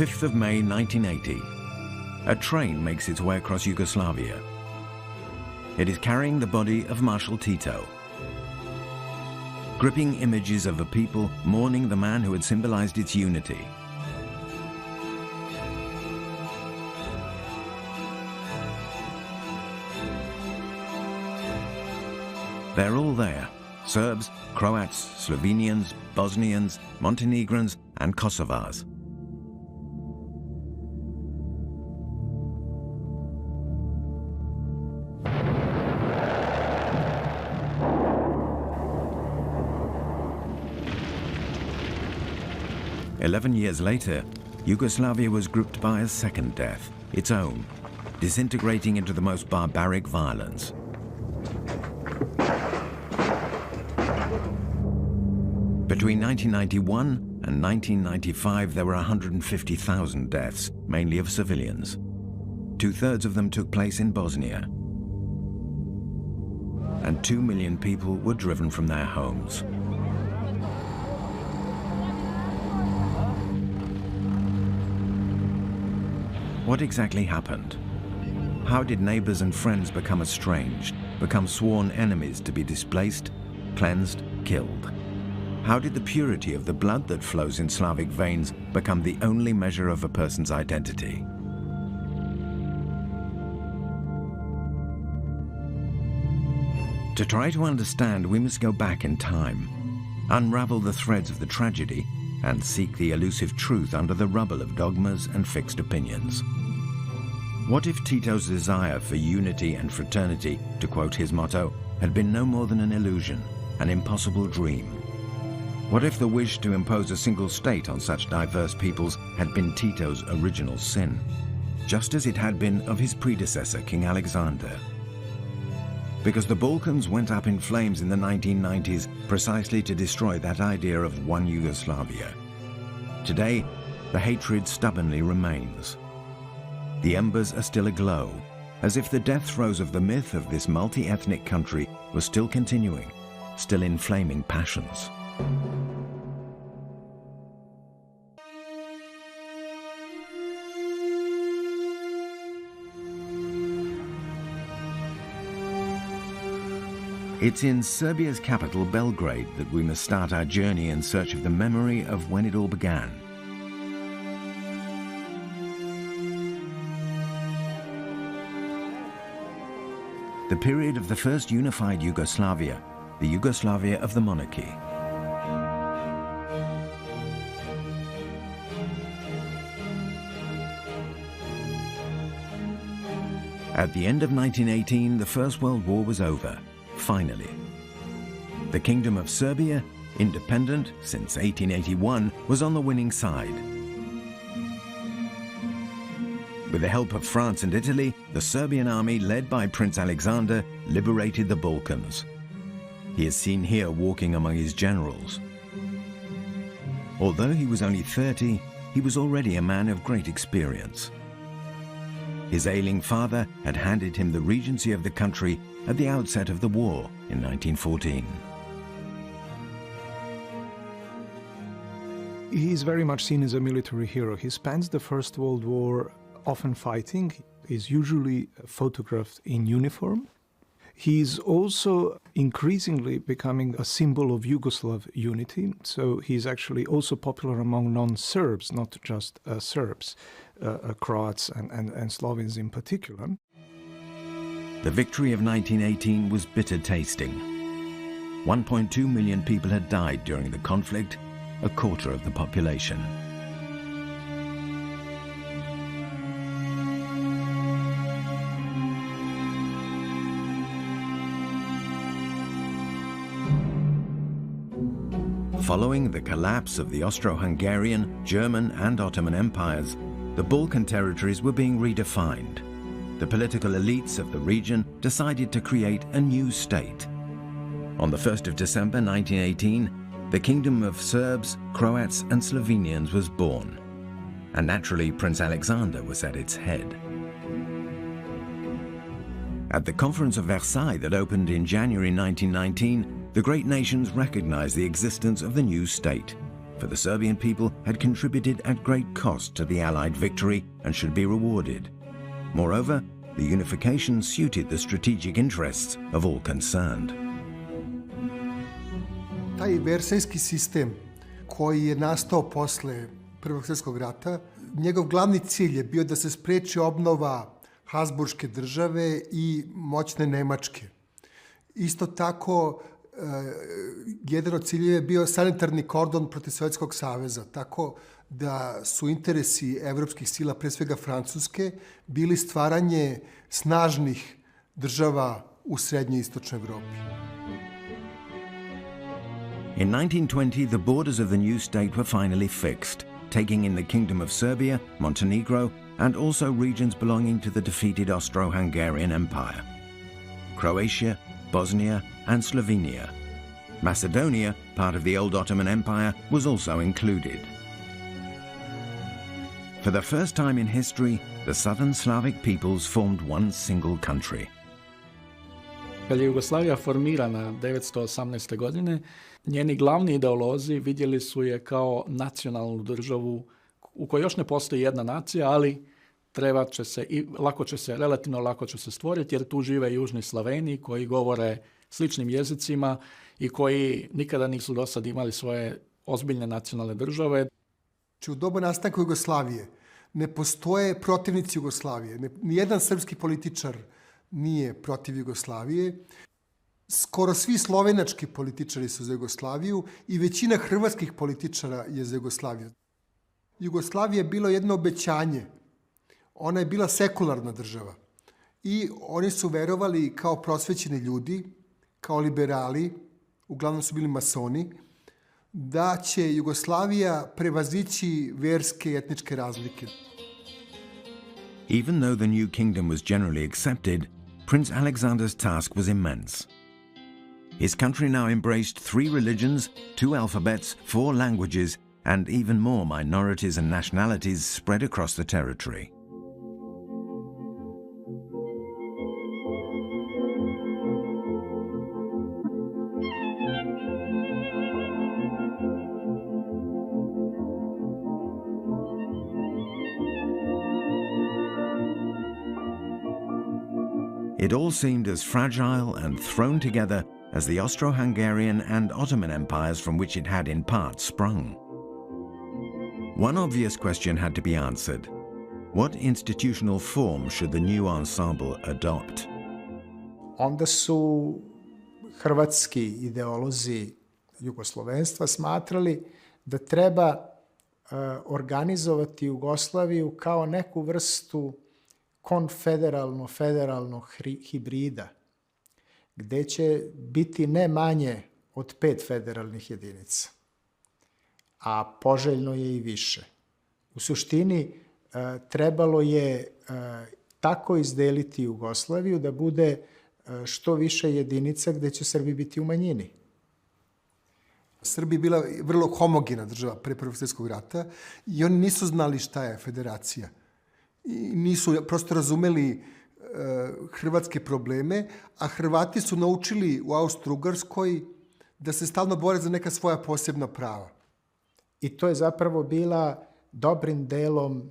5th of May 1980. A train makes its way across Yugoslavia. It is carrying the body of Marshal Tito. Gripping images of a people mourning the man who had symbolized its unity. They're all there: Serbs, Croats, Slovenians, Bosnians, Montenegrins, and Kosovars. "11 years later, Yugoslavia was gripped by a second death, its own, disintegrating into the most barbaric violence. Between 1991 and 1995, there were 150,000 deaths, mainly of civilians. 2/3 of them took place in Bosnia. And 2 million people were driven from their homes. What exactly happened? How did neighbors and friends become estranged, become sworn enemies to be displaced, cleansed, killed? How did the purity of the blood that flows in Slavic veins become the only measure of a person's identity? To try to understand, we must go back in time, unravel the threads of the tragedy, and seek the elusive truth under the rubble of dogmas and fixed opinions. What if Tito's desire for unity and fraternity, to quote his motto, had been no more than an illusion, an impossible dream? What if the wish to impose a single state on such diverse peoples had been Tito's original sin, just as it had been of his predecessor, King Alexander? Because the Balkans went up in flames in the 1990s precisely to destroy that idea of one Yugoslavia. Today, the hatred stubbornly remains. The embers are still aglow, as if the death throes of the myth of this multi-ethnic country was still continuing, still inflaming passions. It's in Serbia's capital, Belgrade, that we must start our journey in search of the memory of when it all began. The period of the first unified Yugoslavia, the Yugoslavia of the monarchy. At the end of 1918, the First World War was over. Finally. The Kingdom of Serbia, independent since 1881, was on the winning side. With the help of France and Italy, the Serbian army, led by Prince Alexander, liberated the Balkans. He is seen here walking among his generals. Although he was only 30, he was already a man of great experience. His ailing father had handed him the regency of the country at the outset of the war in 1914. He is very much seen as a military hero. He spends the First World War often fighting. He's usually photographed in uniform. He's also increasingly becoming a symbol of Yugoslav unity. So he's actually also popular among non-Serbs, not just Serbs, Croats and Slovenes in particular. The victory of 1918 was bitter tasting. 1.2 million people had died during the conflict, a quarter of the population. Following the collapse of the Austro-Hungarian, German and Ottoman empires, the Balkan territories were being redefined. The political elites of the region decided to create a new state. On the 1st of December 1918, the Kingdom of Serbs, Croats and Slovenians was born. And naturally, Prince Alexander was at its head. At the Conference of Versailles that opened in January 1919, the great nations recognized the existence of the new state. for the Serbian people had contributed at great cost to the Allied victory and should be rewarded. Moreover, the unification suited the strategic interests of all concerned. Taj versajski sistem koji je nastao posle Prvog svjetskog rata, njegov glavni cilj je bio da se spreči obnova Habsburške države i moćne Nemačke. Isto tako, jedan od ciljeva je bio sanitarni kordon protiv Sovjetskog saveza, tako da su interesi evropskih sila, pre svega Francuske, bili stvaranje snažnih država u srednjoj i istočnoj Evropi. In 1920, the borders of the new state were finally fixed, taking in the Kingdom of Serbia, Montenegro, and also regions belonging to the defeated Austro-Hungarian Empire. Croatia, Bosnia, and Slovenia. Macedonia, part of the old Ottoman Empire, was also included. For the first time in history, the southern Slavic peoples formed one single country. Kad je Jugoslavija formirana 1918. godine, njeni glavni ideolozi vidjeli su je kao nacionalnu državu u kojoj još ne postoji jedna nacija, ali trebat će se i relativno lako će se stvoriti, jer tu žive južni Slaveni koji govore sličnim jezicima i koji nikada nisu do sad imali svoje ozbiljne nacionalne države. U doba nastanka Jugoslavije ne postoje protivnici Jugoslavije. Nijedan srpski političar nije protiv Jugoslavije. Skoro svi slovenački političari su za Jugoslaviju i većina hrvatskih političara je za Jugoslaviju. Jugoslavija je bilo jedno obećanje. Ona je bila sekularna država. I oni su verovali kao prosvećeni ljudi, kao liberali, uglavnom su bili masoni, da će Jugoslavija prevazići verske i etničke razlike. Even though the new kingdom was generally accepted, Prince Alexander's task was immense. His country now embraced 3 religions, 2 alphabets, 4 languages, and even more minorities and nationalities spread across the territory. It all seemed as fragile and thrown together as the Austro-Hungarian and Ottoman empires from which it had in part sprung. One obvious question had to be answered. What institutional form should the new ensemble adopt? Onda su hrvatski ideolozi jugoslovenstva smatrali da treba organizovati Jugoslaviju kao neku vrstu konfederalno-federalnog hibrida, gde će biti ne manje od 5 federalnih jedinica, a poželjno je i više. U suštini, trebalo je tako izdeliti Jugoslaviju da bude što više jedinica gde će Srbi biti u manjini. Srbija je bila vrlo homogena država pre Prvog svjetskog rata i oni nisu znali šta je federacija. I nisu prosto razumeli hrvatske probleme, a Hrvati su naučili u Austro-Ugarskoj da se stalno bore za neka svoja posebna prava. I to je zapravo bila dobrim delom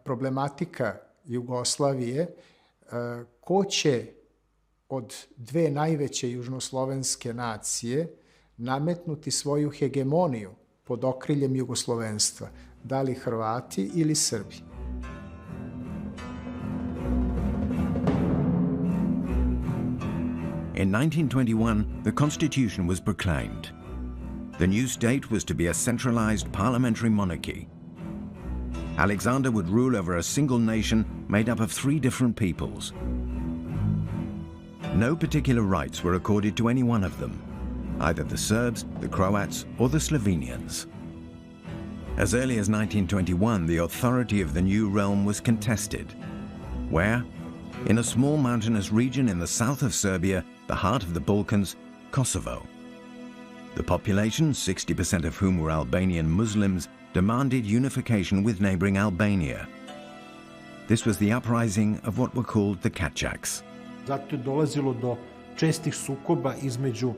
problematika Jugoslavije, ko će od 2 najveće južnoslovenske nacije nametnuti svoju hegemoniju pod okriljem jugoslovenstva, da li Hrvati ili Srbi. In 1921, the constitution was proclaimed. The new state was to be a centralized parliamentary monarchy. Alexander would rule over a single nation made up of 3 different peoples. No particular rights were accorded to any one of them, either the Serbs, the Croats, or the Slovenians. As early as 1921, the authority of the new realm was contested. Where? In a small mountainous region in the south of Serbia, the heart of the Balkans, Kosovo. The population, 60% of whom were Albanian Muslims, demanded unification with neighboring Albania. This was the uprising of what were called the Kačaks. Zato je dolazilo do čestih sukoba između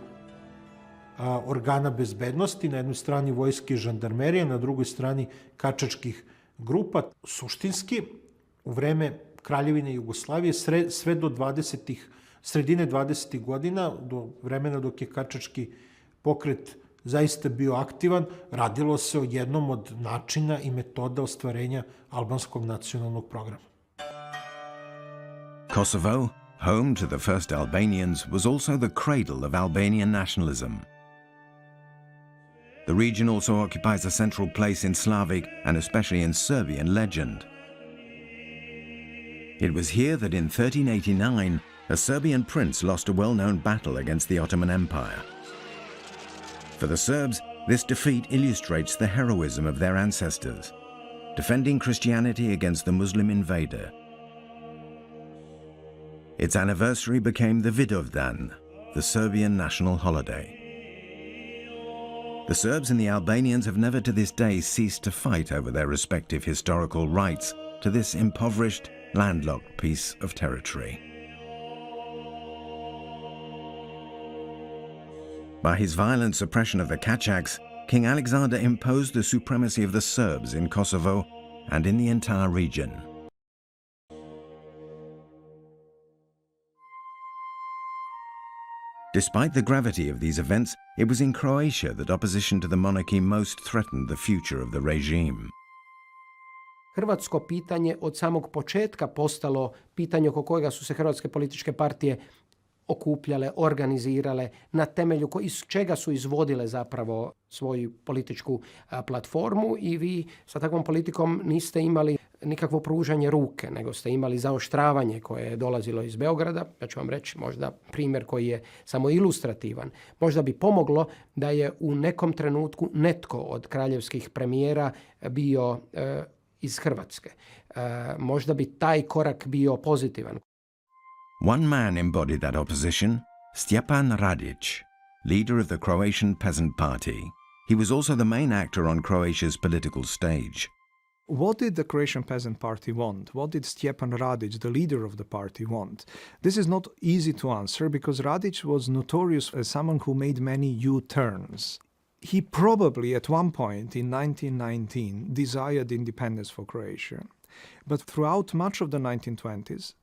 organa bezbednosti, na jednoj strani vojske i žandarmerije, na drugoj strani kačačkih grupa. Suštinski, u vreme Kraljevine Jugoslavije, sve do sredine 20. godina, do vremena dok je kačački pokret zaista bio aktivan, radilo se o jednom od načina i metoda ostvarenja albanskog nacionalnog programa. Kosovo, home to the first Albanians, was also the cradle of Albanian nationalism. The region also occupies a central place in Slavic and especially in Serbian legend. It was here that in 1389, a Serbian prince lost a well-known battle against the Ottoman Empire. For the Serbs, this defeat illustrates the heroism of their ancestors, defending Christianity against the Muslim invader. Its anniversary became the Vidovdan, the Serbian national holiday. The Serbs and the Albanians have never to this day ceased to fight over their respective historical rights to this impoverished, landlocked piece of territory. By his violent suppression of the Kačaks, King Alexander imposed the supremacy of the Serbs in Kosovo and in the entire region. Despite the gravity of these events, it was in Croatia that opposition to the monarchy most threatened the future of the regime. Hrvatsko pitanje od samog početka postalo pitanje oko kojega su se hrvatske političke partije okupljale, organizirale, na temelju iz čega su izvodile zapravo svoju političku platformu i vi sa takvom politikom niste imali nikakvo pružanje ruke, nego ste imali zaoštravanje koje je dolazilo iz Beograda. Ja ću vam reći možda primjer koji je samo ilustrativan. Možda bi pomoglo da je u nekom trenutku netko od kraljevskih premijera bio iz Hrvatske. Možda bi taj korak bio pozitivan. One man embodied that opposition, Stjepan Radić, leader of the Croatian Peasant Party. He was also the main actor on Croatia's political stage. What did the Croatian Peasant Party want? What did Stjepan Radić, the leader of the party, want? This is not easy to answer because Radić was notorious as someone who made many U-turns. He probably at one point in 1919 desired independence for Croatia, but throughout much of the 1920s,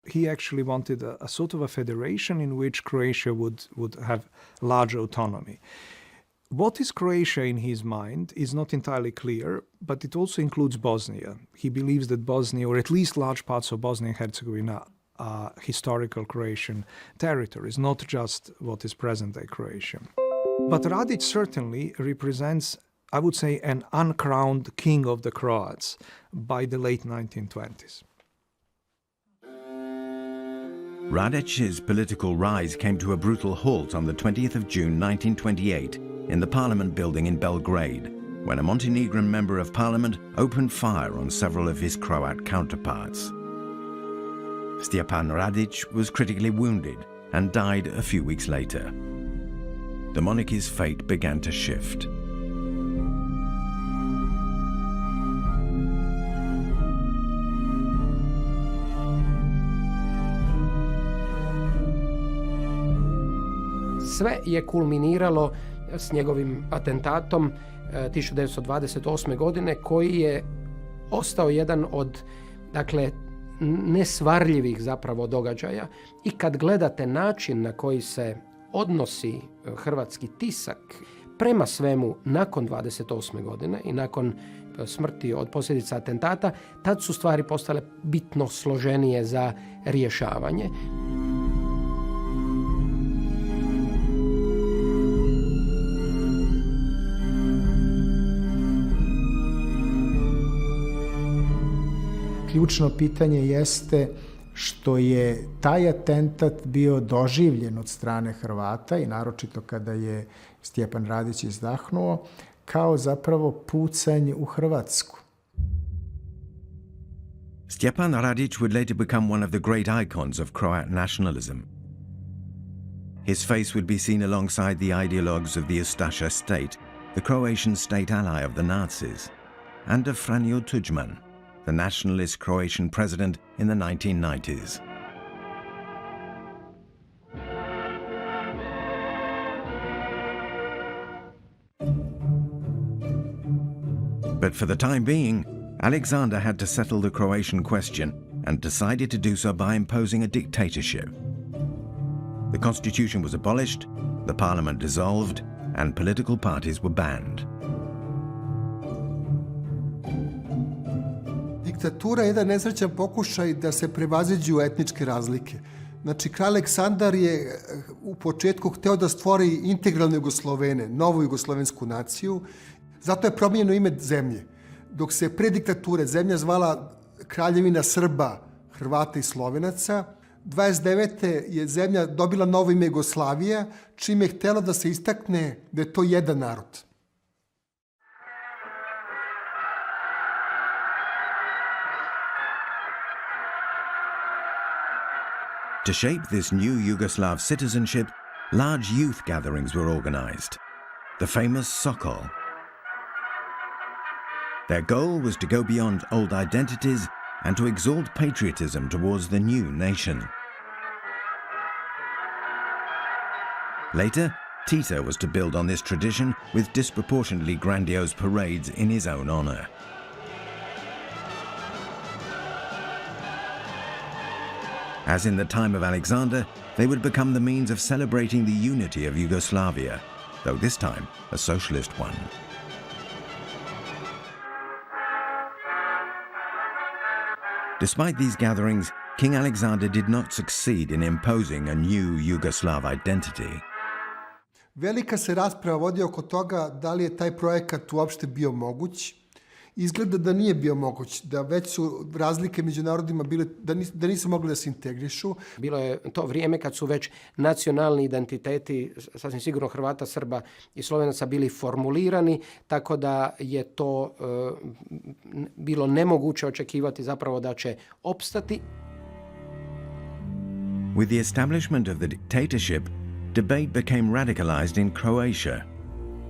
he actually wanted a sort of a federation in which Croatia would have large autonomy. What is Croatia in his mind is not entirely clear, but it also includes Bosnia. He believes that Bosnia, or at least large parts of Bosnia and Herzegovina, are historical Croatian territories, not just what is present-day Croatia. But Radić certainly represents, I would say, an uncrowned king of the Croats by the late 1920s. Radic's political rise came to a brutal halt on the 20th of June 1928 in the Parliament building in Belgrade, when a Montenegrin member of Parliament opened fire on several of his Croat counterparts. Stjepan Radić was critically wounded and died a few weeks later. The monarchy's fate began to shift. Sve je kulminiralo s njegovim atentatom 1928. godine koji je ostao jedan od, nesvarljivih zapravo događaja i kad gledate način na koji se odnosi hrvatski tisak prema svemu nakon 28. godine i nakon smrti od posljedica atentata, tad su stvari postale bitno složenije za rješavanje. Ključno pitanje jeste što je taj atentat bio doživljen od strane Hrvata i naročito kada je Stjepan Radić izdahnuo, kao zapravo pucanj u Hrvatsku. Stjepan Radić would later become one of the great icons of Croat nationalism. His face would be seen alongside the ideologues of the Ustaša state, the Croatian state ally of the Nazis, and of Franjo Tuđman, the nationalist Croatian president in the 1990s. But for the time being, Alexander had to settle the Croatian question and decided to do so by imposing a dictatorship. The constitution was abolished, the parliament dissolved, and political parties were banned. Diktatura je jedan nesrećan pokušaj da se prevaziđu etničke razlike. Znači, kralj Aleksandar je u početku hteo da stvori integralne Jugoslovene, novu jugoslovensku naciju, zato je promijenjeno ime zemlje. Dok se pre diktature zemlja zvala Kraljevina Srba, Hrvata i Slovenaca, 29. je zemlja dobila novo ime Jugoslavija, čime je htjela da se istakne da je to jedan narod. To shape this new Yugoslav citizenship, large youth gatherings were organized, the famous Sokol. Their goal was to go beyond old identities and to exalt patriotism towards the new nation. Later, Tito was to build on this tradition with disproportionately grandiose parades in his own honor. As in the time of Alexander, they would become the means of celebrating the unity of Yugoslavia, though this time a socialist one. Despite these gatherings, King Alexander did not succeed in imposing a new Yugoslav identity. Velika se rasprava vodi oko toga da li je taj projekat uopšte bio moguć. Izgleda da nije bio moguć, da već su razlike među narodima bile, da nisu mogli da se integrišu. Bilo je to vrijeme kad su već nacionalni identiteti, sasvim sigurno Hrvata, Srba i Slovenaca, bili formulirani, tako da je to bilo nemoguće očekivati zapravo da će opstati. With the establishment of the dictatorship, debate became radicalized in Croatia,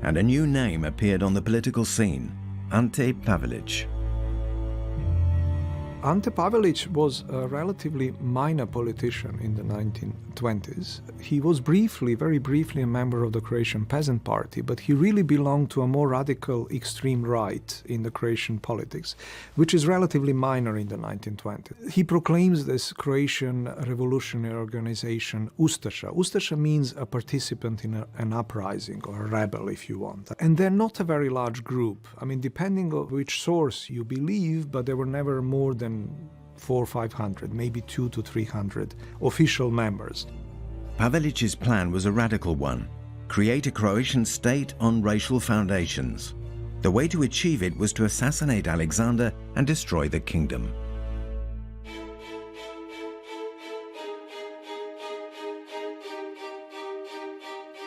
and a new name appeared on the political scene: Ante Pavelić. Ante Pavelić was a relatively minor politician in the 1920s. He was very briefly a member of the Croatian Peasant Party, but he really belonged to a more radical extreme right in the Croatian politics, which is relatively minor in the 1920s. He proclaims this Croatian revolutionary organization, Ustaša. Ustaša means a participant in an uprising or a rebel, if you want. And they're not a very large group. I mean, depending on which source you believe, but there were never more than 400 or 500, maybe 200 to 300 official members. Pavelić's plan was a radical one: create a Croatian state on racial foundations. The way to achieve it was to assassinate Alexander and destroy the kingdom.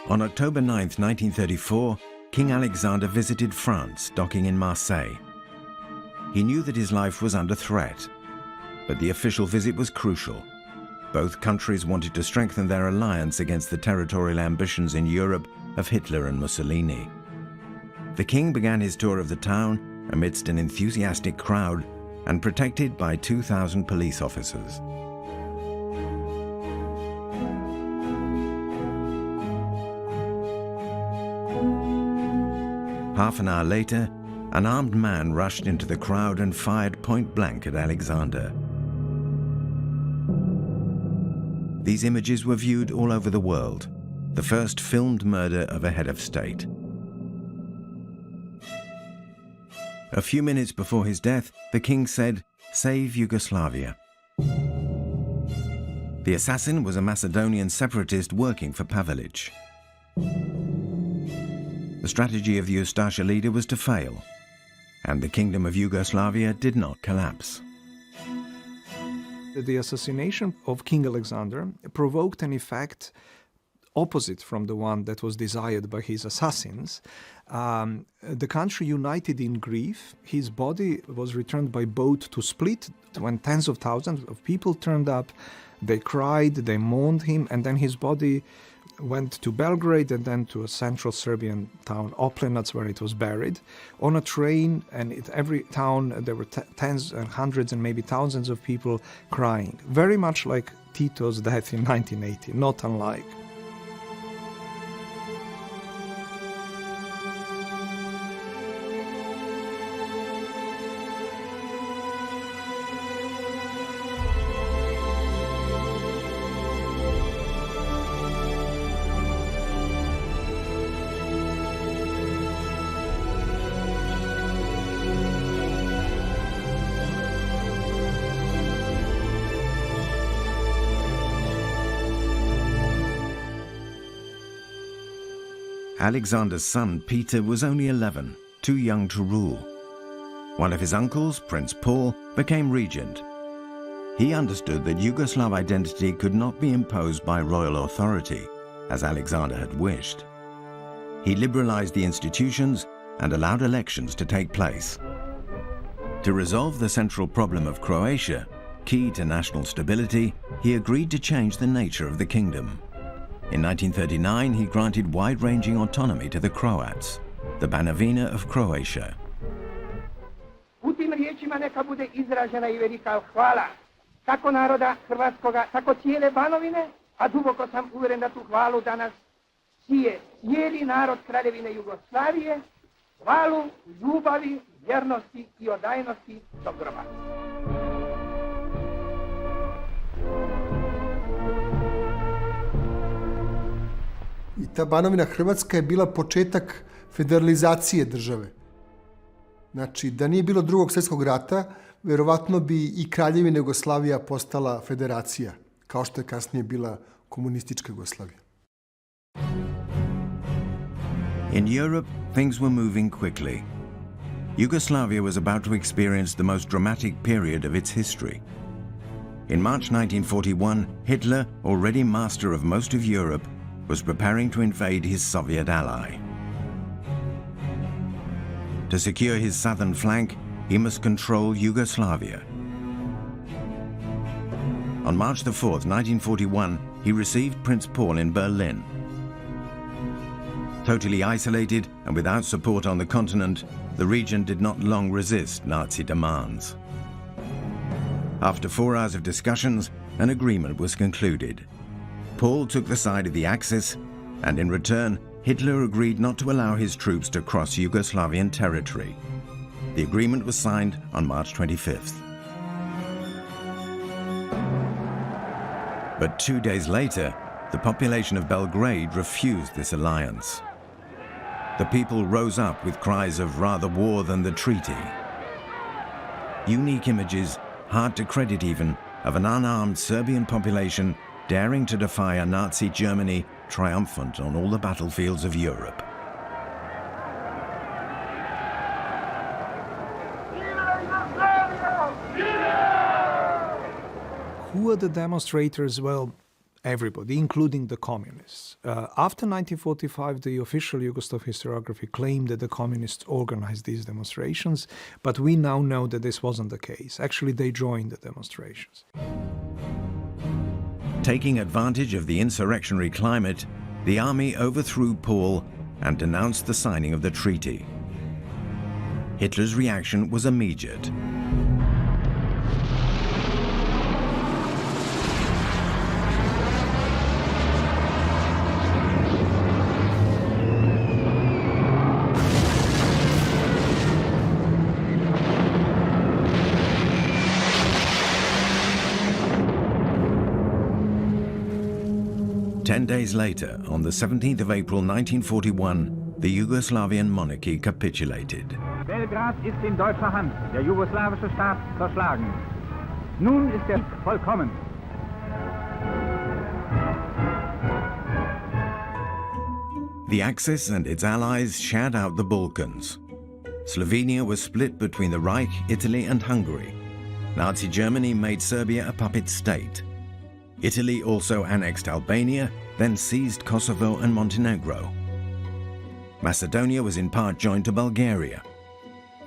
On October 9th, 1934, King Alexander visited France, docking in Marseille. He knew that his life was under threat, but the official visit was crucial. Both countries wanted to strengthen their alliance against the territorial ambitions in Europe of Hitler and Mussolini. The king began his tour of the town amidst an enthusiastic crowd and protected by 2,000 police officers. Half an hour later, an armed man rushed into the crowd and fired point blank at Alexander. These images were viewed all over the world, the first filmed murder of a head of state. A few minutes before his death, the king said, "Save Yugoslavia." The assassin was a Macedonian separatist working for Pavelić. The strategy of the Ustaša leader was to fail, and the kingdom of Yugoslavia did not collapse. The assassination of King Alexander provoked an effect opposite from the one that was desired by his assassins. The country united in grief. His body was returned by boat to Split, when tens of thousands of people turned up. They cried, they mourned him, and then his body went to Belgrade and then to a central Serbian town, Oplenac, where it was buried, on a train, and in every town there were tens and hundreds and maybe thousands of people crying. Very much like Tito's death in 1980, not unlike. Alexander's son Peter was only 11, too young to rule. One of his uncles, Prince Paul, became regent. He understood that Yugoslav identity could not be imposed by royal authority, as Alexander had wished. He liberalized the institutions and allowed elections to take place. To resolve the central problem of Croatia, key to national stability, he agreed to change the nature of the kingdom. In 1939, he granted wide-ranging autonomy to the Croats, the Banovina of Croatia. U tim riječima neka bude izražena i velika hvala kako naroda hrvatskoga, tako cijele Banovine, a duboko sam uvjeren da tu hvalu danas sije cijeli narod Kraljevine Jugoslavije, hvalu ljubavi, vjernosti i odajnosti do groba. I ta Banovina Hrvatska je bila početak federalizacije države. Znači, da nije bilo Drugog svjetskog rata, verovatno bi i Kraljevina Jugoslavija postala federacija, kao što je kasnije bila komunistička Jugoslavija. In Europe, things were moving quickly. Yugoslavia was about to experience the most dramatic period of its history. In March 1941, Hitler, already master of most of Europe, was preparing to invade his Soviet ally. To secure his southern flank, he must control Yugoslavia. On March 4th, 1941, he received Prince Paul in Berlin. Totally isolated and without support on the continent, the region did not long resist Nazi demands. After 4 hours of discussions, an agreement was concluded. Paul took the side of the Axis, and in return, Hitler agreed not to allow his troops to cross Yugoslavian territory. The agreement was signed on March 25th. But 2 days later, the population of Belgrade refused this alliance. The people rose up with cries of rather war than the treaty. Unique images, hard to credit even, of an unarmed Serbian population daring to defy a Nazi Germany triumphant on all the battlefields of Europe. Who are the demonstrators? Well, everybody, including the communists. After 1945, the official Yugoslav historiography claimed that the communists organized these demonstrations, but we now know that this wasn't the case. Actually, they joined the demonstrations. Taking advantage of the insurrectionary climate, the army overthrew Paul and denounced the signing of the treaty. Hitler's reaction was immediate. Ten days later, on the 17th of April 1941, the Yugoslavian monarchy capitulated. Belgrad ist in deutscher Hand, der jugoslawische Staat zerschlagen. Nun ist der Sieg vollkommen. The Axis and its allies shared out the Balkans. Slovenia was split between the Reich, Italy and Hungary. Nazi Germany made Serbia a puppet state. Italy also annexed Albania, then seized Kosovo and Montenegro. Macedonia was in part joined to Bulgaria.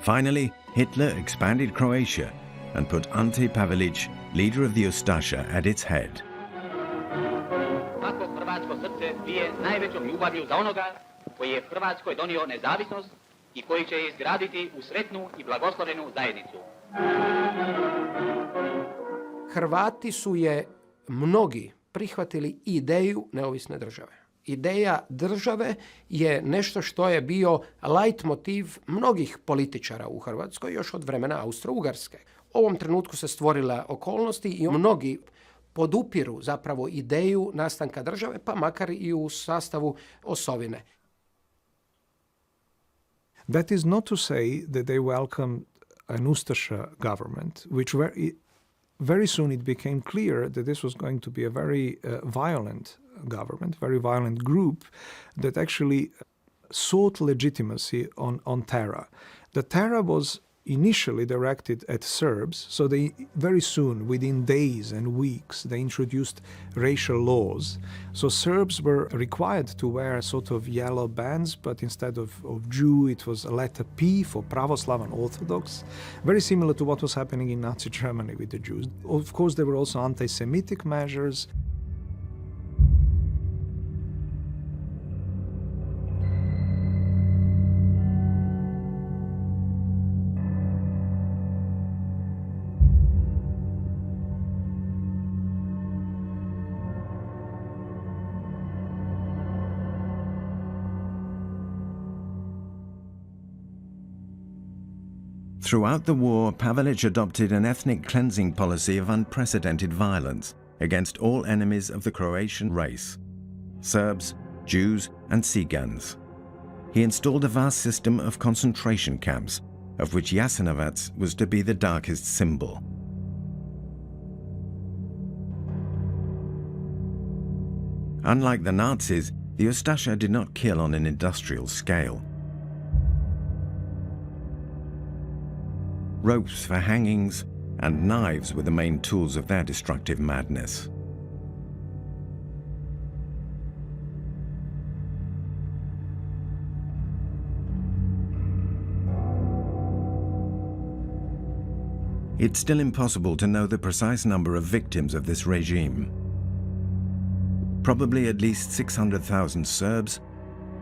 Finally, Hitler expanded Croatia and put Ante Pavelić, leader of the Ustasha, at its head. Svako hrvatsko srce bije s najvećom ljubavlju za onoga koji je Hrvatskoj donio nezavisnost i koji će je izgraditi u sretnu i blagoslovenu zajednicu. Hrvati su je mnogi prihvatili ideju neovisne države. Ideja države je nešto što je bio leitmotiv mnogih političara u Hrvatskoj još od vremena Austro-Ugarske. U ovom trenutku se stvorila okolnosti i mnogi podupiru zapravo ideju nastanka države, pa makar i u sastavu osovine. That is not to say that they welcomed an Ustasha government, which very soon it became clear that this was going to be a very violent government, very violent group that actually sought legitimacy on terror. The terror was initially directed at Serbs, so they very soon, within days and weeks, they introduced racial laws. So Serbs were required to wear sort of yellow bands, but instead of Jew, it was a letter P for Pravoslav and Orthodox, very similar to what was happening in Nazi Germany with the Jews. Of course, there were also anti-Semitic measures. Throughout the war, Pavelić adopted an ethnic cleansing policy of unprecedented violence against all enemies of the Croatian race: Serbs, Jews, and Cigans. He installed a vast system of concentration camps, of which Jasenovac was to be the darkest symbol. Unlike the Nazis, the Ustasha did not kill on an industrial scale. Ropes for hangings and knives were the main tools of their destructive madness. It's still impossible to know the precise number of victims of this regime. Probably at least 600,000 Serbs,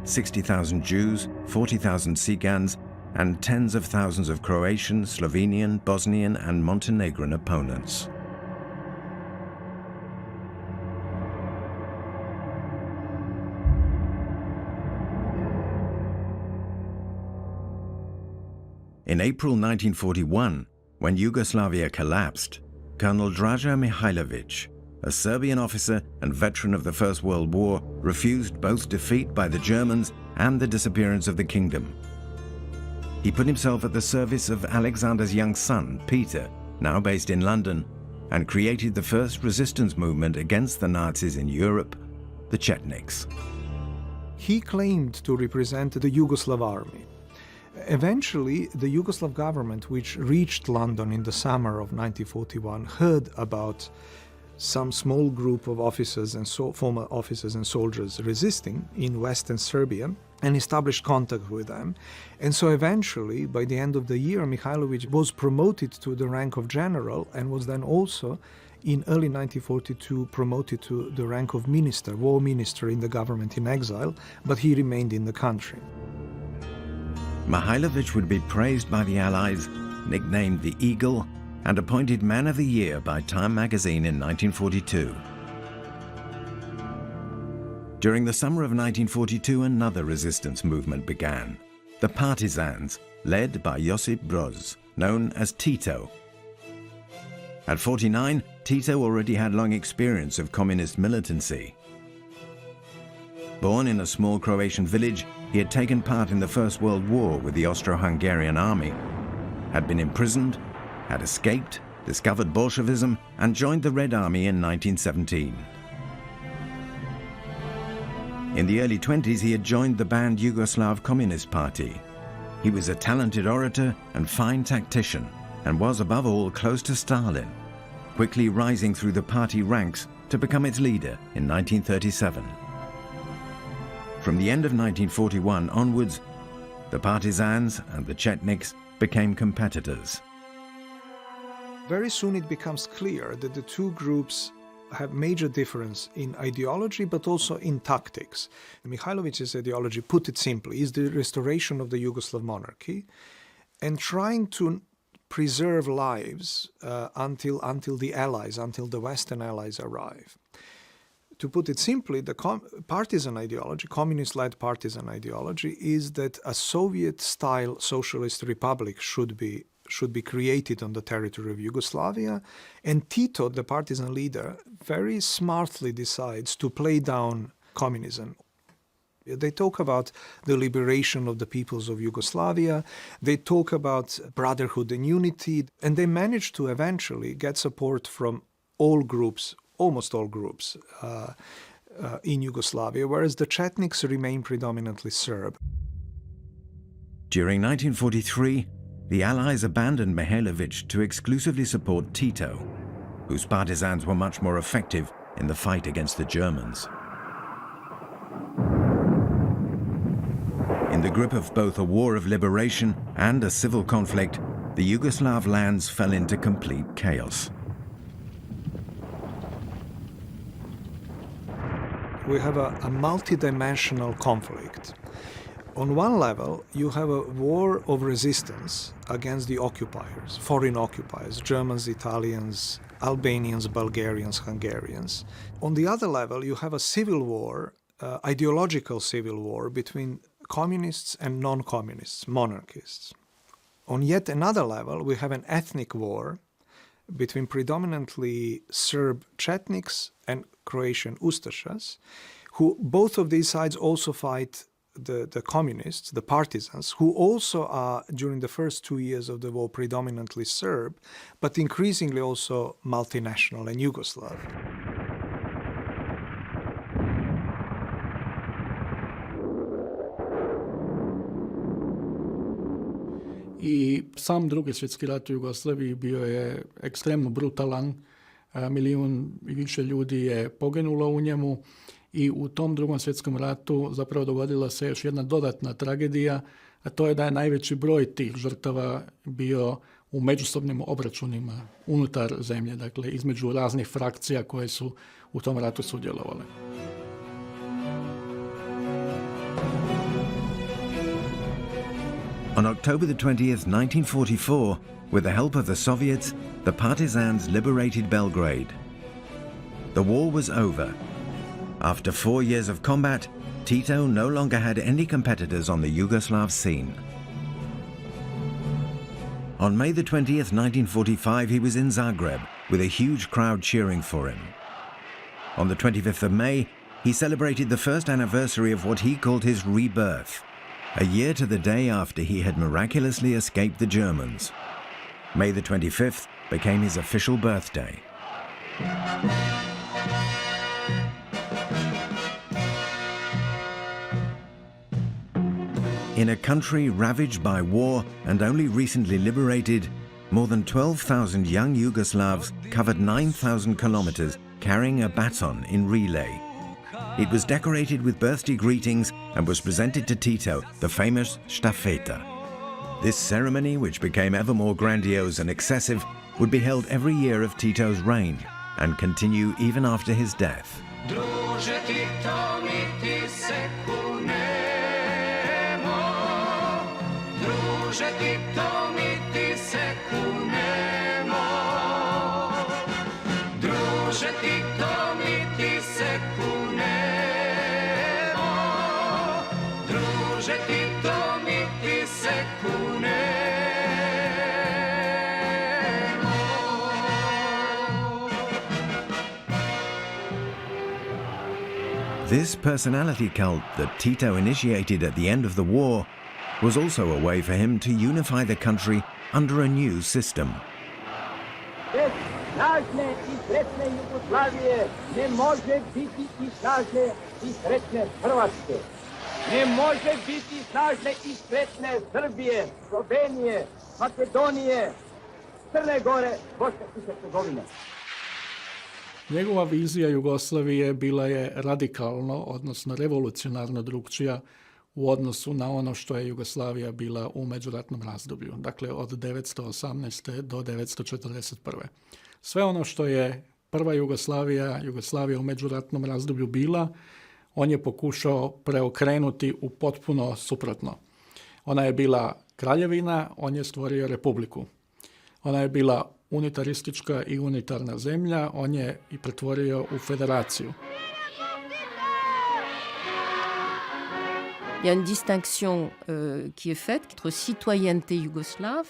60,000 Jews, 40,000 Cigans, and tens of thousands of Croatian, Slovenian, Bosnian, and Montenegrin opponents. In April 1941, when Yugoslavia collapsed, Colonel Draža Mihailović, a Serbian officer and veteran of the First World War, refused both defeat by the Germans and the disappearance of the kingdom. He put himself at the service of Alexander's young son, Peter, now based in London, and created the first resistance movement against the Nazis in Europe, the Chetniks. He claimed to represent the Yugoslav army. Eventually, the Yugoslav government, which reached London in the summer of 1941, heard about some small group of officers and former officers and soldiers resisting in Western Serbia, and established contact with them. And so eventually, by the end of the year, Mihailović was promoted to the rank of general and was then also, in early 1942, promoted to the rank of minister, war minister in the government in exile, but he remained in the country. Mihailović would be praised by the Allies, nicknamed the Eagle, and appointed Man of the Year by Time magazine in 1942. During the summer of 1942, another resistance movement began, the Partisans, led by Josip Broz, known as Tito. At 49, Tito already had long experience of communist militancy. Born in a small Croatian village, he had taken part in the First World War with the Austro-Hungarian army, had been imprisoned, had escaped, discovered Bolshevism, and joined the Red Army in 1917. In the early 20s, he had joined the banned Yugoslav Communist Party. He was a talented orator and fine tactician, and was above all close to Stalin, quickly rising through the party ranks to become its leader in 1937. From the end of 1941 onwards, the Partisans and the Chetniks became competitors. Very soon it becomes clear that the two groups have major difference in ideology, but also in tactics. Mihailovic's ideology, put it simply, is the restoration of the Yugoslav monarchy and trying to preserve lives until the Western allies arrive. To put it simply, the partisan ideology, communist-led partisan ideology, is that a Soviet-style socialist republic should be created on the territory of Yugoslavia, and Tito, the partisan leader, very smartly decides to play down communism. They talk about the liberation of the peoples of Yugoslavia, they talk about brotherhood and unity, and they manage to eventually get support from all groups, almost all groups, in Yugoslavia, whereas the Chetniks remain predominantly Serb. During 1943, the Allies abandoned Mihailovic to exclusively support Tito, whose partisans were much more effective in the fight against the Germans. In the grip of both a war of liberation and a civil conflict, the Yugoslav lands fell into complete chaos. We have a multi-dimensional conflict. On one level, you have a war of resistance against the occupiers, foreign occupiers, Germans, Italians, Albanians, Bulgarians, Hungarians. On the other level, you have a civil war, ideological civil war between communists and non-communists, monarchists. On yet another level, we have an ethnic war between predominantly Serb Chetniks and Croatian Ustašas, who both of these sides also fight the communists, the partisans, who also are, during the first 2 years of the war, predominantly Serb, but increasingly also multinational and Yugoslav. I sam Drugi svjetski rat u Jugoslaviji bio je ekstremno brutalan. 1 milijun i više ljudi je poginulo u njemu i u tom Drugom svjetskom ratu zapravo dogodila se još jedna dodatna tragedija, a to je da je najveći broj tih žrtava bio u međusobnim obračunima unutar zemlje, dakle između raznih frakcija koje su u tom ratu sudjelovale. On October the 20th, 1944, with the help of the Soviets, the partisans liberated Belgrade. The war was over. After 4 years of combat, Tito no longer had any competitors on the Yugoslav scene. On May the 20th, 1945, he was in Zagreb, with a huge crowd cheering for him. On the 25th of May, he celebrated the first anniversary of what he called his rebirth, a year to the day after he had miraculously escaped the Germans. May the 25th became his official birthday. In a country ravaged by war and only recently liberated, more than 12,000 young Yugoslavs covered 9,000 kilometers carrying a baton in relay. It was decorated with birthday greetings and was presented to Tito, the famous štafeta. This ceremony, which became ever more grandiose and excessive, would be held every year of Tito's reign and continue even after his death. This personality cult that Tito initiated at the end of the war was also a way for him to unify the country under a new system. Bez snažne I sretne Jugoslavije ne može biti I snažne I sretne Hrvatske. Ne može biti snažne I sretne Srbije, Slovenije, Makedonije, Crne Gore, Bosne I Hercegovine. Njegova vizija Jugoslavije bila je radikalno, odnosno revolucionarno drukčija u odnosu na ono što je Jugoslavija bila u međuratnom razdoblju, dakle od 1918. do 1941. Sve ono što je prva Jugoslavija u međuratnom razdoblju bila, on je pokušao preokrenuti u potpuno suprotno. Ona je bila kraljevina, on je stvorio republiku. Ona je bila unitaristička I unitarna zemlja, on je I pretvorio u federaciju. Il y a une distinction qui est faite entre citoyenneté yougoslave,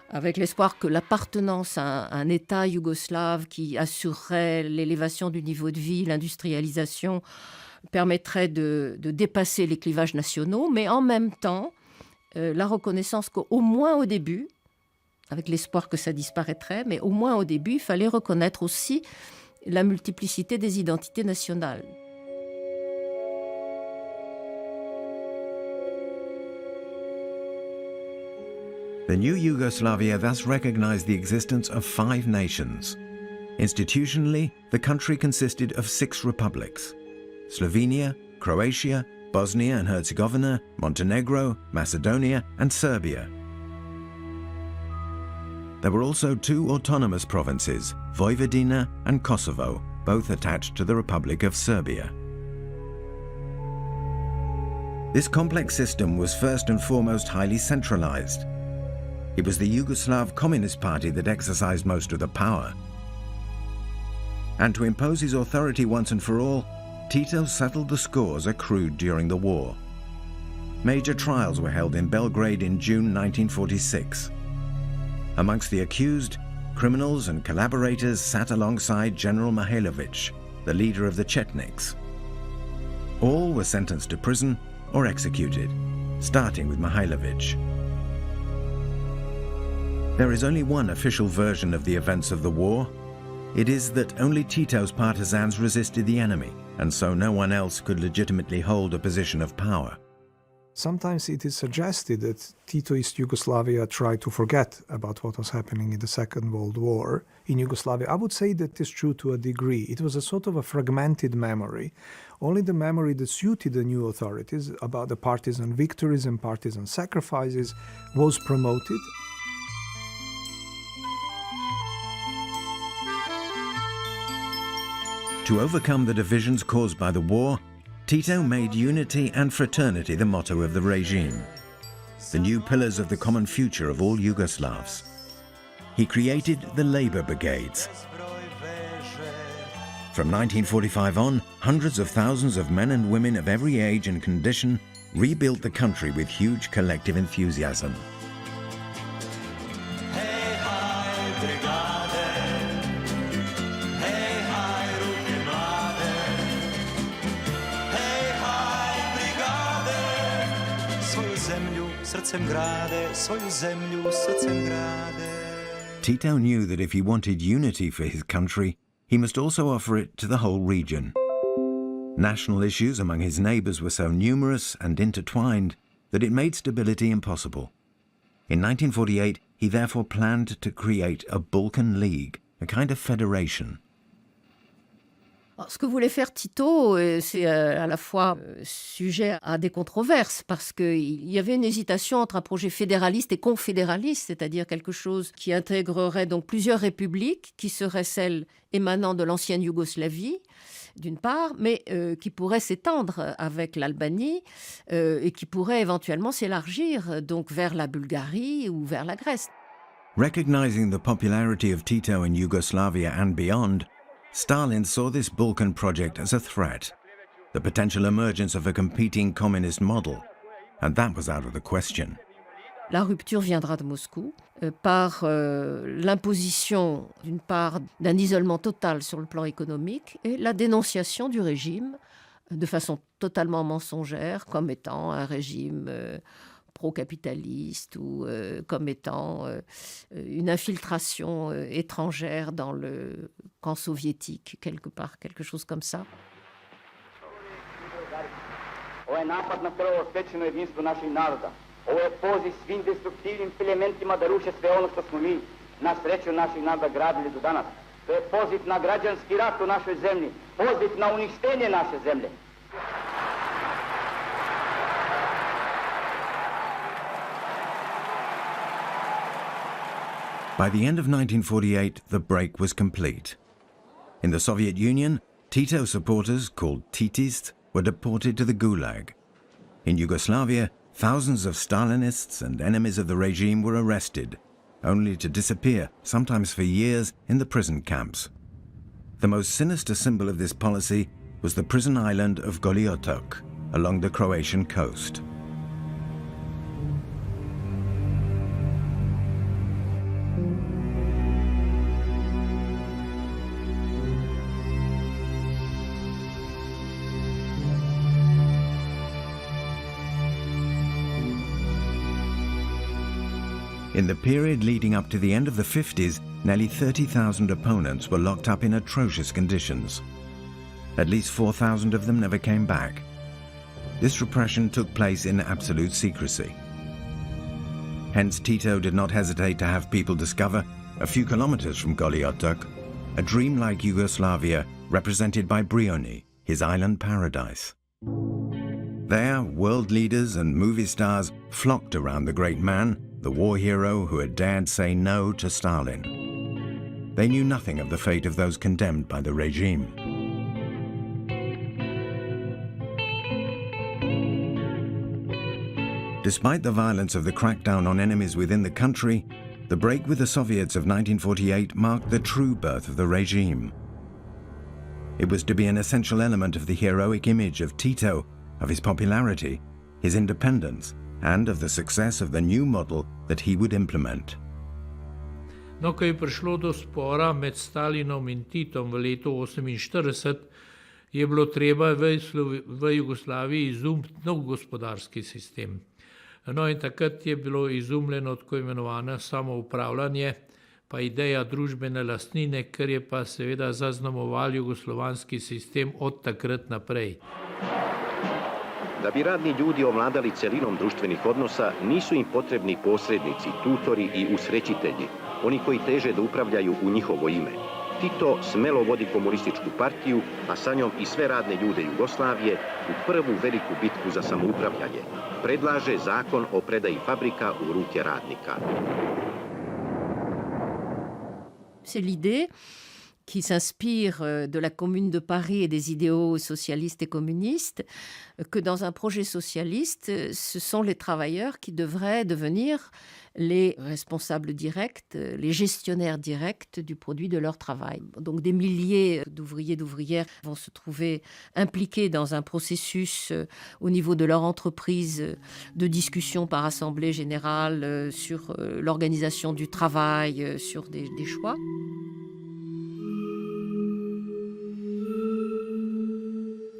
avec l'espoir que l'appartenance à un État yougoslave qui assurerait l'élévation du niveau de vie, l'industrialisation, permettrait de dépasser les clivages nationaux, mais en même temps, la reconnaissance qu'au moins au début, avec l'espoir que ça disparaîtrait, mais au moins au début, il fallait reconnaître aussi la multiplicité des identités nationales. The new Yugoslavia thus recognized the existence of 5 nations. Institutionally, the country consisted of 6 republics: Slovenia, Croatia, Bosnia and Herzegovina, Montenegro, Macedonia, and Serbia. There were also 2 autonomous provinces, Vojvodina and Kosovo, both attached to the Republic of Serbia. This complex system was first and foremost highly centralized. It was the Yugoslav Communist Party that exercised most of the power. And to impose his authority once and for all, Tito settled the scores accrued during the war. Major trials were held in Belgrade in June 1946. Amongst the accused, criminals and collaborators sat alongside General Mihailovic, the leader of the Chetniks. All were sentenced to prison or executed, starting with Mihailovic. There is only one official version of the events of the war. It is that only Tito's partisans resisted the enemy, and so no one else could legitimately hold a position of power. Sometimes it is suggested that Titoist Yugoslavia tried to forget about what was happening in the Second World War in Yugoslavia. I would say that is true to a degree. It was a sort of a fragmented memory. Only the memory that suited the new authorities about the partisan victories and partisan sacrifices was promoted. To overcome the divisions caused by the war, Tito made unity and fraternity the motto of the regime, the new pillars of the common future of all Yugoslavs. He created the labor brigades. From 1945 on, hundreds of thousands of men and women of every age and condition rebuilt the country with huge collective enthusiasm. Tito knew that if he wanted unity for his country, he must also offer it to the whole region. National issues among his neighbors were so numerous and intertwined that it made stability impossible. In 1948, he therefore planned to create a Balkan League, a kind of federation. Alors, ce que voulait faire Tito, c'est à la fois sujet à des controverses, parce qu'il y avait une hésitation entre un projet fédéraliste et confédéraliste, c'est-à-dire quelque chose qui intégrerait donc plusieurs républiques, qui seraient celles émanant de l'ancienne Yougoslavie, d'une part, mais qui pourrait s'étendre avec l'Albanie et qui pourrait éventuellement s'élargir donc vers la Bulgarie ou vers la Grèce. Recognizing the popularity of Tito in Yugoslavia and beyond, Stalin saw this Balkan project as a threat, the potential emergence of a competing communist model, and that was out of the question. La rupture viendra de Moscou par l'imposition, d'une part, d'un isolement total sur le plan économique et la dénonciation du régime de façon totalement mensongère comme étant un régime pro-capitaliste ou comme étant une infiltration étrangère dans le camp soviétique, quelque part, quelque chose comme ça. Ovo je napad na prvo stečeno jedinstvo naših naroda. Ovo je poziv svim destruktivnim elementima da ruše sve ono što smo mi na sreću naših naroda gradili do danas. To je poziv na građanski rat u našoj zemlji, poziv na uništenje naše zemlje. By the end of 1948, the break was complete. In the Soviet Union, Tito supporters, called Titists, were deported to the Gulag. In Yugoslavia, thousands of Stalinists and enemies of the regime were arrested, only to disappear, sometimes for years, in the prison camps. The most sinister symbol of this policy was the prison island of Goliotok, along the Croatian coast. In the period leading up to the end of the 50s, nearly 30,000 opponents were locked up in atrocious conditions. At least 4,000 of them never came back. This repression took place in absolute secrecy. Hence, Tito did not hesitate to have people discover, a few kilometers from Goli Otok, a dreamlike Yugoslavia represented by Brioni, his island paradise. There, world leaders and movie stars flocked around the great man, the war hero who had dared say no to Stalin. They knew nothing of the fate of those condemned by the regime. Despite the violence of the crackdown on enemies within the country, the break with the Soviets of 1948 marked the true birth of the regime. It was to be an essential element of the heroic image of Tito, of his popularity, his independence, and of the success of the new model that he would implement. No, ko je prišlo do spora med Stalinom in Titom v letu 1948, je bilo treba v Jugoslaviji izumiti nov gospodarski sistem. No, in takrat je bilo izumljeno tako imenovano samoupravljanje, pa ideja družbene lastnine, kar je pa seveda zaznamoval jugoslovanski sistem od takrat naprej. Da bi radni ljudi ovladali celinom društvenih odnosa, nisu im potrebni posrednici, tutori i usrećitelji, oni koji teže da upravljaju u njihovo ime. Tito smelo vodi komunističku partiju, a sa njom i sve radne ljude Jugoslavije u prvu veliku bitku za samoupravljanje. Predlaže zakon o predaji fabrika u ruke radnika. C'est l'idée qui s'inspire de la Commune de Paris et des idéaux socialistes et communistes, que dans un projet socialiste, ce sont les travailleurs qui devraient devenir les responsables directs, les gestionnaires directs du produit de leur travail. Donc des milliers d'ouvriers, d'ouvrières vont se trouver impliqués dans un processus au niveau de leur entreprise de discussion par assemblée générale sur l'organisation du travail, sur des choix.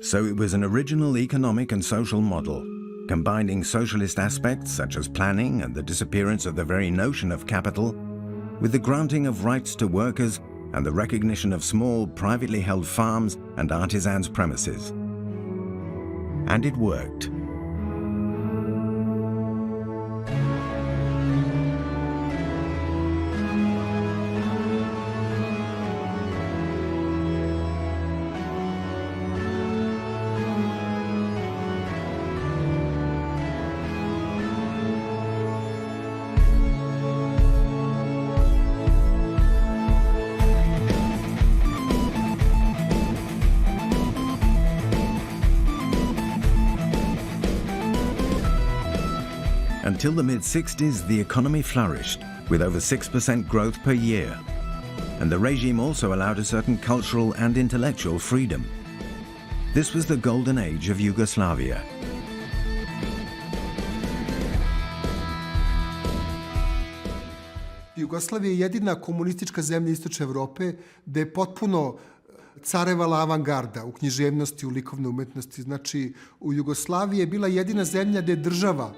So it was an original economic and social model, combining socialist aspects such as planning and the disappearance of the very notion of capital, with the granting of rights to workers and the recognition of small, privately held farms and artisans' premises. And it worked. Until the mid-60s, the economy flourished, with over 6% growth per year. And the regime also allowed a certain cultural and intellectual freedom. This was the golden age of Yugoslavia. Jugoslavija je jedina komunistička zemlja Istočne Evrope gde je potpuno carevala avangarda u književnosti, u likovnoj umetnosti. Znači, u Jugoslaviji je bila jedina zemlja gde je država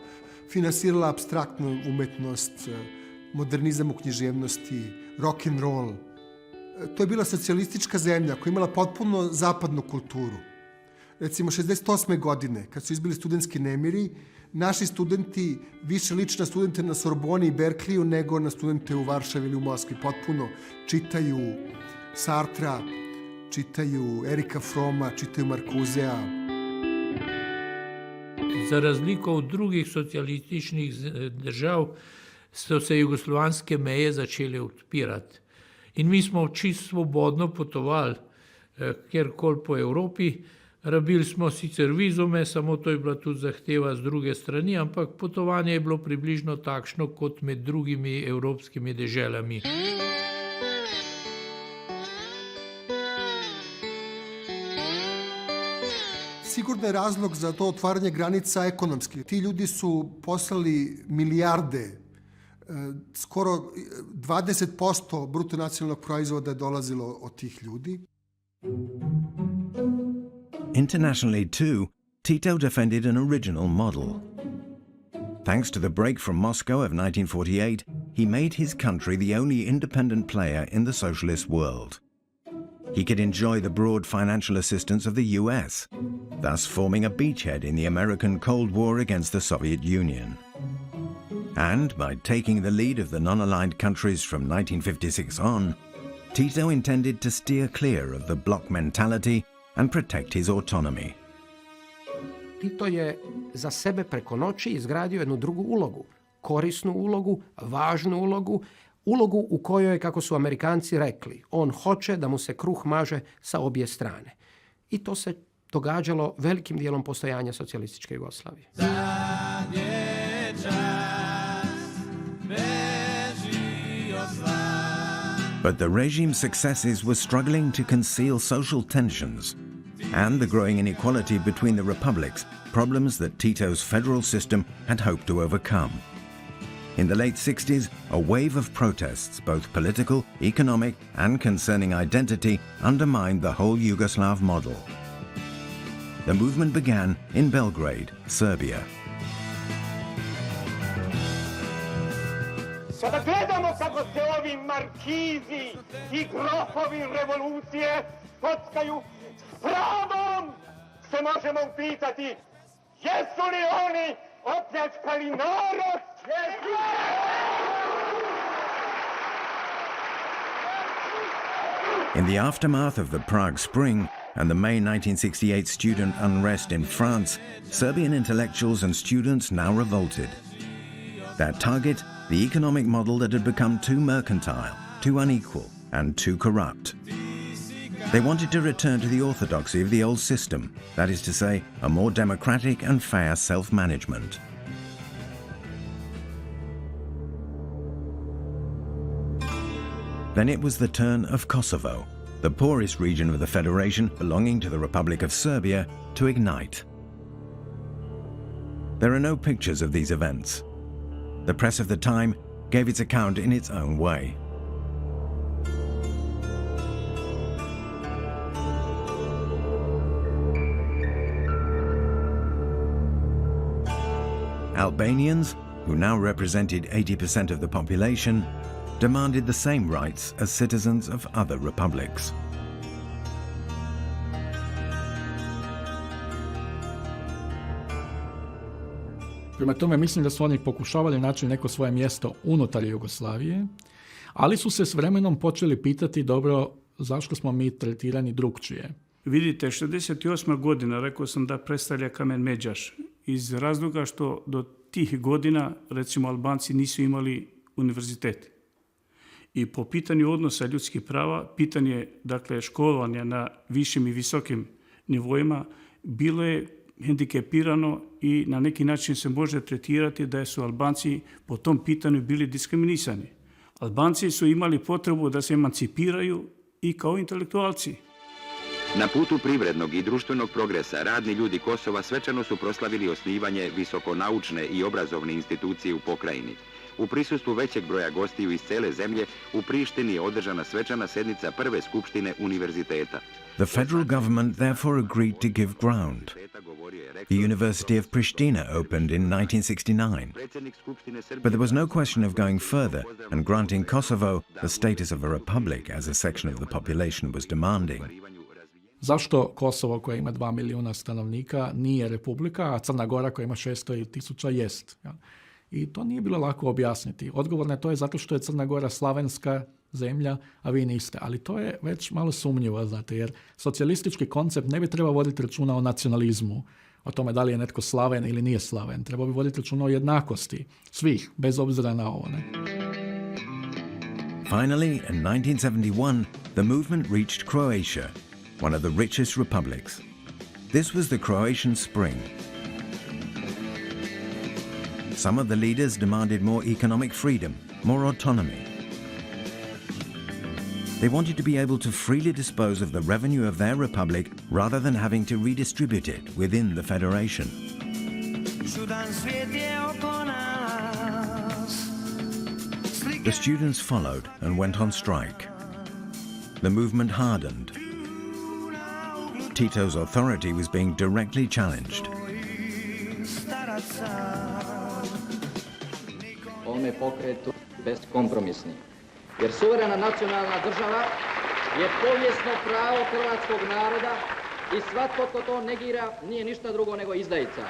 finansirala apstraktnu umetnost, modernizam u književnosti, rock and roll. To je bila socijalistička zemlja koja je imala potpuno zapadnu kulturu. Recimo, 68. godine, kad su izbili studentski nemiri, naši studenti više liče na studente na Sorboni i Berkliju nego na studente u Varšavi ili u Moskvi. Potpuno čitaju Sartra, čitaju Erika Froma, čitaju Markuzea. Za razliko od drugih socialističnih držav so se jugoslovanske meje začele odpirati. In mi smo čisto svobodno potovali kjerkoli po Evropi. Rabili smo sicer vizume, samo to je bila tudi zahteva z druge strani, ampak potovanje je bilo približno takšno kot med drugimi evropskimi deželami. Sigurno je razlog za to otvaranje granica ekonomski. Ti ljudi su poslali milijarde, skoro 20% bruto nacionalnog proizvoda je dolazilo od tih ljudi. Internationally, too, Tito defended an original model. Thanks to the break from Moscow of 1948, he made his country the only independent player in the socialist world. He could enjoy the broad financial assistance of the US, thus forming a beachhead in the American Cold War against the Soviet Union. And by taking the lead of the non-aligned countries from 1956 on, Tito intended to steer clear of the bloc mentality and protect his autonomy. Tito je za sebe preko noći izgradio jednu drugu ulogu, korisnu ulogu, važnu ulogu, ulogu u kojoj, kako su Amerikanci rekli, on hoće da mu se kruh maže sa obje strane. I to se događalo velikim dijelom postojanja socijalističke Jugoslavije. But the regime's successes were struggling to conceal social tensions and the growing inequality between the republics, problems that Tito's federal system had hoped to overcome. In the late 60s, a wave of protests, both political, economic, and concerning identity, undermined the whole Yugoslav model. The movement began in Belgrade, Serbia. Sada gledamo kako se ovi markizi i grofovi revolucije kockaju, s pravom se možemo upitati, jesu li oni opljačkali narod? In the aftermath of the Prague Spring and the May 1968 student unrest in France, Serbian intellectuals and students now revolted. Their target, the economic model that had become too mercantile, too unequal, and too corrupt. They wanted to return to the orthodoxy of the old system, that is to say, a more democratic and fair self-management. Then it was the turn of Kosovo, the poorest region of the Federation belonging to the Republic of Serbia, to ignite. There are no pictures of these events. The press of the time gave its account in its own way. Albanians, who now represented 80% of the population, demanded the same rights as citizens of other republics. Prema tome, mislim da su oni pokušavali naći neko svoje mjesto unutar Jugoslavije, ali su se s vremenom počeli pitati, dobro, zašto smo mi tretirani drukčije. Vidite, 68. godina, rekao sam da predstavlja kamen međaš, iz razloga što do tih godina, recimo, Albanci nisu imali univerzitet. I po pitanju odnosa ljudskih prava, pitanje, dakle, školovanja na višim i visokim nivoima, bilo je hendikepirano i na neki način se može tretirati da su Albanci po tom pitanju bili diskriminisani. Albanci su imali potrebu da se emancipiraju i kao intelektualci. Na putu privrednog i društvenog progresa radni ljudi Kosova svečano su proslavili osnivanje visokonaučne i obrazovne institucije u pokrajini. U prisustvu većeg broja gostiju iz cele zemlje, u Prištini je održana svečana sednica prve skupštine univerziteta. The federal government therefore agreed to give ground. The University of Pristina opened in 1969. But there was no question of going further and granting Kosovo the status of a republic as a section of the population was demanding. Zašto Kosovo, koje ima 2 milijuna stanovnika, nije republika, a Crna Gora, koja ima 600.000, jest? I to nije bilo lako objasniti. Odgovor na to je zato što je Crna Gora slavenska zemlja, a vi niste. Ali to je već malo sumnjivo, znate, jer socijalistički koncept ne bi trebao voditi računa o nacionalizmu, o tome da li je netko slaven ili nije slaven. Trebao bi voditi računa o jednakosti svih, bez obzira na ovo. Ne? Finally, in 1971, the movement reached Croatia, one of the richest republics. This was the Croatian Spring. Some of the leaders demanded more economic freedom, more autonomy. They wanted to be able to freely dispose of the revenue of their republic rather than having to redistribute it within the federation. The students followed and went on strike. The movement hardened. Tito's authority was being directly challenged. Ovome pokretu beskompromisni. Jer suverena nacionalna država je povijesno pravo hrvatskog naroda i svatko tko to negira nije ništa drugo nego izdajica.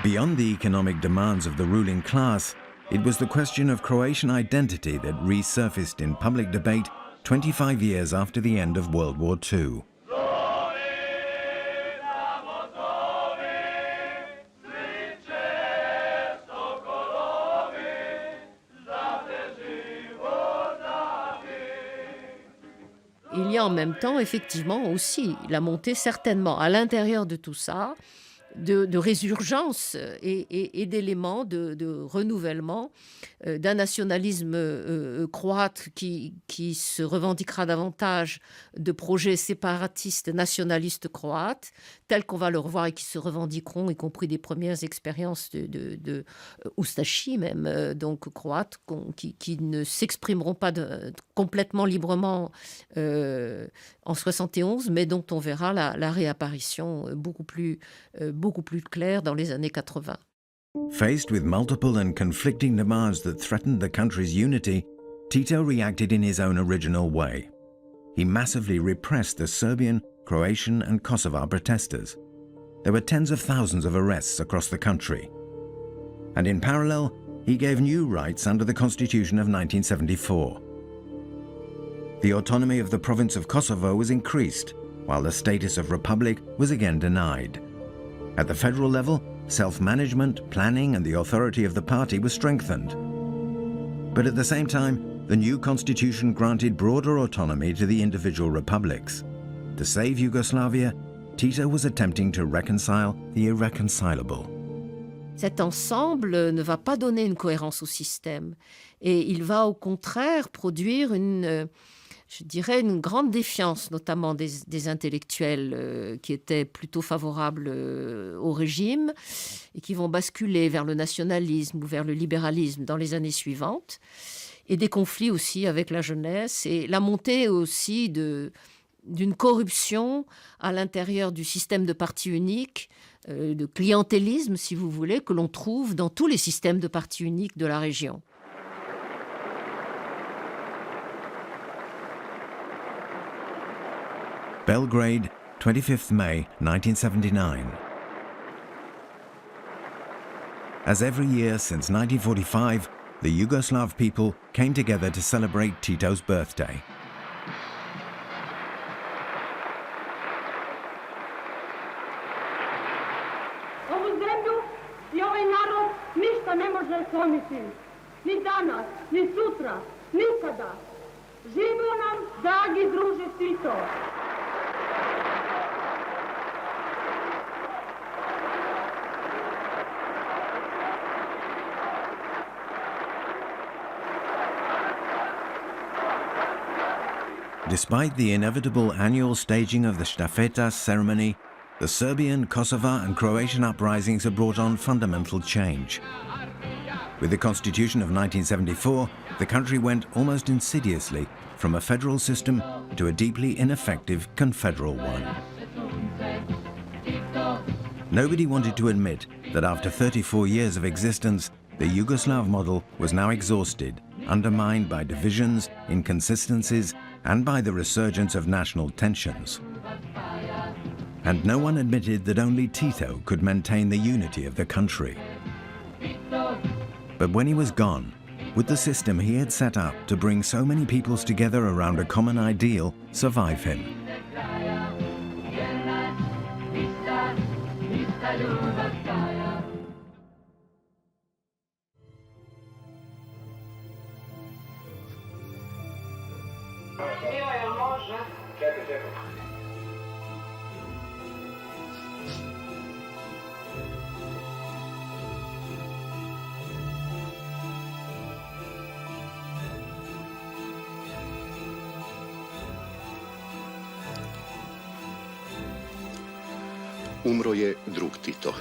Beyond the economic demands of the ruling class, it was the question of Croatian identity that resurfaced in public debate 25 years after the end of World War II. Il y a en même temps, effectivement, aussi la montée, certainement, à l'intérieur de tout ça, de résurgence et d'éléments de renouvellement d'un nationalisme croate qui se revendiquera davantage de projets séparatistes nationalistes croates, tels qu'on va le revoir et qui se revendiqueront, y compris des premières expériences de Ustashi même, donc croates, qui ne s'exprimeront pas complètement librement en 71, mais dont on verra la réapparition beaucoup plus claire dans les années 80. Faced with multiple and conflicting demands that threatened the country's unity, Tito reacted in his own original way. He massively repressed the Serbian, Croatian and Kosovar protesters. There were tens of thousands of arrests across the country. And in parallel, he gave new rights under the Constitution of 1974. The autonomy of the province of Kosovo was increased, while the status of republic was again denied. At the federal level, self-management, planning and the authority of the party was strengthened. But at the same time, the new constitution granted broader autonomy to the individual republics. To save Yugoslavia, Tito was attempting to reconcile the irreconcilable. Cet ensemble ne va pas donner une cohérence au système et il va au contraire produire je dirais une grande défiance, notamment des intellectuels qui étaient plutôt favorables au régime et qui vont basculer vers le nationalisme ou vers le libéralisme dans les années suivantes, et des conflits aussi avec la jeunesse et la montée aussi d'une corruption à l'intérieur du système de parti unique, de clientélisme, si vous voulez, que l'on trouve dans tous les systèmes de parti unique de la région. Belgrade, 25th May 1979. As every year since 1945, the Yugoslav people came together to celebrate Tito's birthday. Ovu zemlju I ovaj narod ništa ne može slomiti. Ni danas, ni sutra, nikada. Živio nam, dragi druže Tito. Despite the inevitable annual staging of the Štafeta ceremony, the Serbian, Kosovar and Croatian uprisings have brought on fundamental change. With the Constitution of 1974, the country went almost insidiously from a federal system to a deeply ineffective confederal one. Nobody wanted to admit that after 34 years of existence, the Yugoslav model was now exhausted, undermined by divisions, inconsistencies, and by the resurgence of national tensions. And no one admitted that only Tito could maintain the unity of the country. But when he was gone, would the system he had set up to bring so many peoples together around a common ideal survive him? Umro je drug Tito.